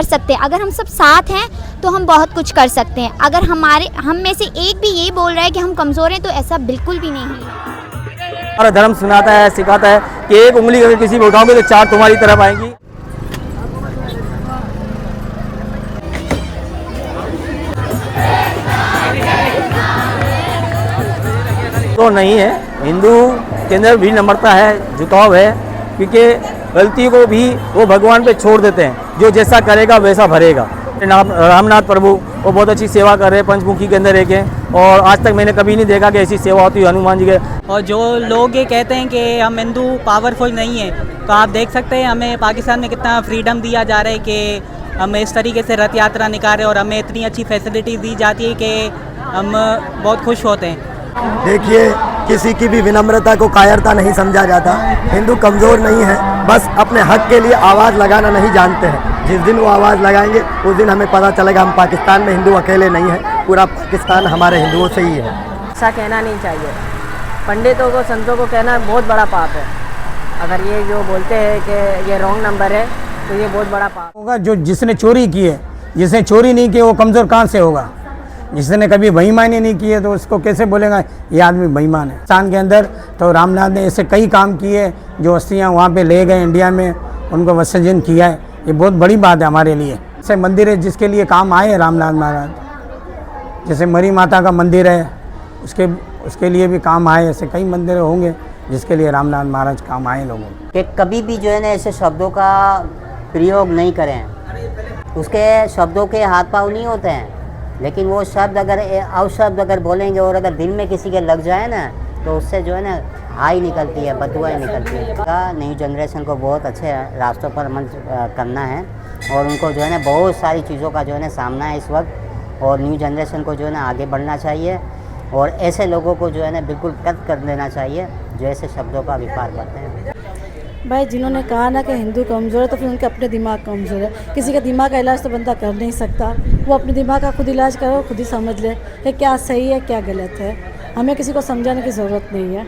कर सकते हैं। अगर हम सब साथ हैं तो हम बहुत कुछ कर सकते हैं। अगर हम में से एक भी ये बोल रहा है कि हम कमज़ोर हैं तो ऐसा बिल्कुल भी नहीं है। हमारा धर्म सुनाता है, सिखाता है कि एक उंगली अगर किसी पे उठाओगे तो चार तुम्हारी तरफ आएंगी। तो नहीं है, हिंदू के अंदर भी नम्रता है, झुकाव है, क्योंकि गलती को भी वो भगवान पे छोड़ देते हैं, जो जैसा करेगा वैसा भरेगा। रामनाथ प्रभु वो बहुत अच्छी सेवा कर रहे हैं, पंचमुखी के अंदर एक हैं, और आज तक मैंने कभी नहीं देखा कि ऐसी सेवा होती है हनुमान जी के। और जो लोग ये कहते हैं कि हम हिंदू पावरफुल नहीं है, तो आप देख सकते हैं हमें पाकिस्तान में कितना फ्रीडम दिया जा रहा है कि हम इस तरीके से रथ यात्रा निकाल रहे हैं और हमें इतनी अच्छी फैसिलिटी दी जाती है कि हम बहुत खुश होते हैं। देखिए, किसी की भी विनम्रता को कायरता नहीं समझा जाता। हिंदू कमज़ोर नहीं है, बस अपने हक के लिए आवाज़ लगाना नहीं जानते हैं। जिस दिन वो आवाज़ लगाएंगे उस दिन हमें पता चलेगा हम पाकिस्तान में हिंदू अकेले नहीं हैं, पूरा पाकिस्तान हमारे हिंदुओं से ही है। ऐसा कहना नहीं चाहिए। पंडितों को, संतों को कहना बहुत बड़ा पाप है। अगर ये जो बोलते हैं कि ये रॉन्ग नंबर है तो ये बहुत बड़ा पाप होगा। जो जिसने चोरी की है, जिसने चोरी नहीं की वो कमज़ोर कहाँ से होगा? जिसने कभी बेईमानी नहीं की है तो उसको कैसे बोलेगा ये आदमी बेईमान है? पाकिस्तान के अंदर तो रामनाथ ने ऐसे कई काम किए, जो अस्थियाँ वहाँ पे ले गए इंडिया में, उनको विसर्जन किया है। ये बहुत बड़ी बात है हमारे लिए। ऐसे मंदिर है जिसके लिए काम आए रामनाथ महाराज, जैसे मरी माता का मंदिर है, उसके लिए भी काम आए। ऐसे कई मंदिर होंगे जिसके लिए रामनाथ महाराज काम आए लोगों कि कभी भी जो है ना ऐसे शब्दों का प्रयोग नहीं करें। उसके शब्दों के हाथ पाँव नहीं होते हैं, लेकिन वो शब्द अगर अवशब्द अगर बोलेंगे और अगर दिल में किसी के लग जाए ना तो उससे जो है ना हाई निकलती है, बददुआएं निकलती है। न्यू जनरेशन को बहुत अच्छे रास्तों पर मंच करना है और उनको जो है ना बहुत सारी चीज़ों का जो है ना सामना है इस वक्त, और न्यू जनरेशन को जो है ना आगे बढ़ना चाहिए और ऐसे लोगों को जो है ना बिल्कुल कट कर देना चाहिए जो ऐसे शब्दों का विपार करते हैं। भाई जिन्होंने कहा ना कि हिंदू कमज़ोर है तो फिर उनके अपने दिमाग कमज़ोर है। किसी के दिमाग का इलाज तो बंदा कर नहीं सकता। वो अपने दिमाग का खुद इलाज करो, खुद ही समझ ले कि क्या सही है क्या गलत है। हमें किसी को समझाने की ज़रूरत नहीं है।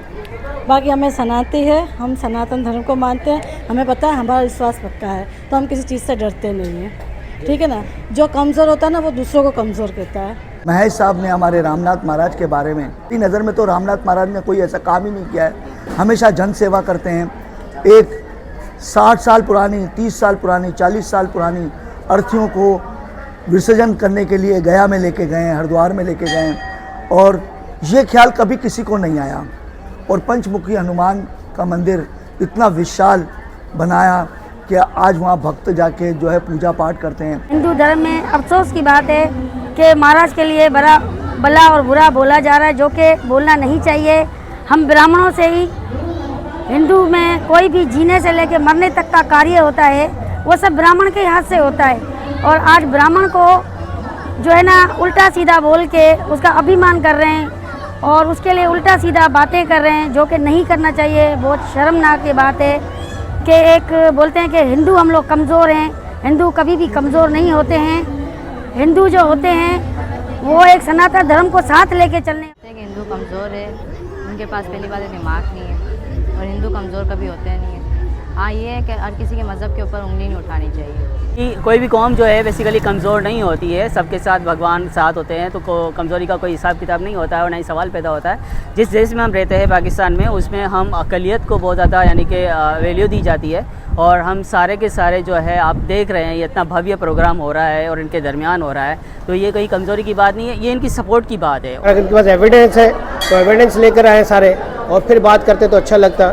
बाकी हमें सनाती है, हम सनातन धर्म को मानते हैं, हमें पता है हमारा विश्वास पक्का है, तो हम किसी चीज़ से डरते नहीं हैं। ठीक है ना? जो कमज़ोर होता है ना वो दूसरों को कमज़ोर कहता है। महेश साहब ने हमारे रामनाथ महाराज के बारे में, मेरी नज़र में तो रामनाथ महाराज ने कोई ऐसा काम ही नहीं किया है। हमेशा जन सेवा करते हैं। एक 60 साल पुरानी, 30 साल पुरानी, 40 साल पुरानी अर्थियों को विसर्जन करने के लिए गया में लेके गए हैं, हरिद्वार में लेके गए हैं, और ये ख्याल कभी किसी को नहीं आया। और पंचमुखी हनुमान का मंदिर इतना विशाल बनाया कि आज वहाँ भक्त जाके जो है पूजा पाठ करते हैं। हिंदू धर्म में अफसोस की बात है कि महाराज के लिए भला और बुरा बोला जा रहा है, जो कि बोलना नहीं चाहिए। हम ब्राह्मणों से ही, हिंदू में कोई भी जीने से लेकर मरने तक का कार्य होता है वो सब ब्राह्मण के हाथ से होता है, और आज ब्राह्मण को जो है ना उल्टा सीधा बोल के उसका अभिमान कर रहे हैं और उसके लिए उल्टा सीधा बातें कर रहे हैं, जो कि नहीं करना चाहिए। बहुत शर्मनाक ये बात है कि एक बोलते हैं कि हिंदू हम लोग कमज़ोर हैं। हिंदू कभी भी कमज़ोर नहीं होते हैं। हिंदू जो होते हैं वो एक सनातन धर्म को साथ लेके चलने। हिंदू कमज़ोर है, उनके पास पहली बात दिमाग नहीं है, और हिंदू कमज़ोर कभी होते नहीं है। हाँ, ये है कि हर किसी के मज़हब के ऊपर उंगली नहीं उठानी चाहिए। कि कोई भी कौम जो है बेसिकली कमज़ोर नहीं होती है, सबके साथ भगवान साथ होते हैं, तो कमज़ोरी का कोई हिसाब किताब नहीं होता है और ना ही सवाल पैदा होता है। जिस देश में हम रहते हैं पाकिस्तान में, उसमें हम अक़लियत को बहुत ज़्यादा यानी कि वैल्यू दी जाती है, और हम सारे के सारे जो है आप देख रहे हैं ये इतना भव्य प्रोग्राम हो रहा है और इनके दरमियान हो रहा है, तो ये कोई कमज़ोरी की बात नहीं है, ये इनकी सपोर्ट की बात है। अगर इनके पास एविडेंस है तो एविडेंस लेकर आए सारे और फिर बात करते तो अच्छा लगता,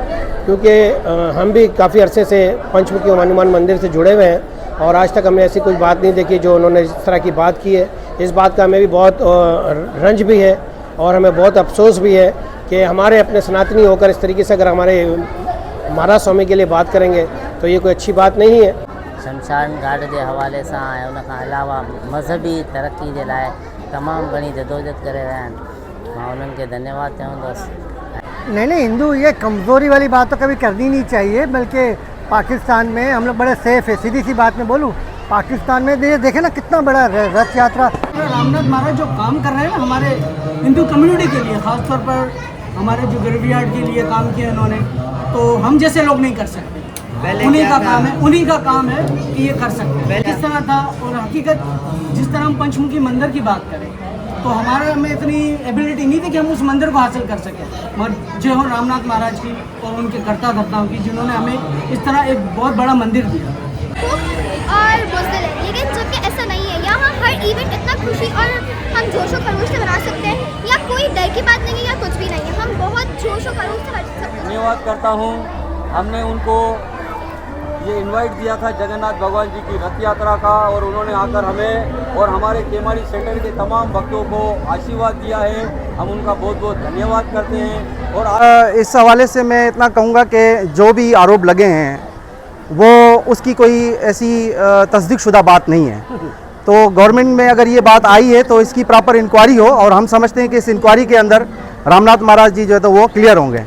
क्योंकि हम भी काफ़ी अरसे से पंचमुखी हनुमान मंदिर से जुड़े हुए हैं और आज तक हमने ऐसी कोई बात नहीं देखी जो उन्होंने इस तरह की बात की है। इस बात का हमें भी बहुत रंज भी है और हमें बहुत अफसोस भी है कि हमारे अपने सनातनी होकर इस तरीके से अगर हमारे महाराज स्वामी के लिए बात करेंगे तो ये कोई अच्छी बात नहीं है। शमशान घाट के हवाले से ऐं उन खां अलावा मज़हबी तरक्की के लाइ तमामु घणी जदोजहद करे रहिया आहिनि। मां उन्हनि खे धन्यवाद चवंदुसि। नहीं, हिंदू ये कमज़ोरी वाली बात तो कभी करनी नहीं चाहिए, बल्कि पाकिस्तान में हम लोग बड़े सेफ है। सीधी सी बात में बोलूँ, पाकिस्तान में देखे ना कितना बड़ा रथ यात्रा। रामनाथ महाराज जो काम कर रहे हैं ना हमारे हिंदू कम्युनिटी के लिए, ख़ासतौर पर हमारे जो ग्रेवयार्ड के लिए काम किया इन्होंने, तो हम जैसे लोग नहीं कर सकते। उन्हीं का काम है कि ये कर सकते हैं। किस तरह था, और हकीकत जिस तरह हम पंचमुखी मंदिर की बात करें तो हमारे में इतनी एबिलिटी नहीं थी कि हम उस मंदिर को हासिल कर सकें, मगर जय हो रामनाथ महाराज की और उनके कर्ता धर्ताओं की, जिन्होंने हमें इस तरह एक बहुत बड़ा मंदिर दिया और बुज़दिल है। लेकिन जबकि ऐसा नहीं है, यहाँ हर इवेंट इतना खुशी और हम जोशो खरोश से मना सकते हैं, या कोई डर की बात नहीं है या कुछ भी नहीं है, हम बहुत जोशो खरोश से सकते हैं। धन्यवाद करता हूँ। हमने उनको ये इनवाइट दिया था जगन्नाथ भगवान जी की रथ यात्रा का, और उन्होंने आकर हमें और हमारे केमाड़ी सेंटर के तमाम भक्तों को आशीर्वाद दिया है। हम उनका बहुत बहुत धन्यवाद करते हैं। और इस हवाले से मैं इतना कहूँगा कि जो भी आरोप लगे हैं वो उसकी कोई ऐसी तस्दीकशुदा बात नहीं है। तो गवर्नमेंट में अगर ये बात आई है तो इसकी प्रॉपर इंक्वायरी हो, और हम समझते हैं कि इस इंक्वायरी के अंदर रामनाथ महाराज जी जो है तो वो क्लियर होंगे।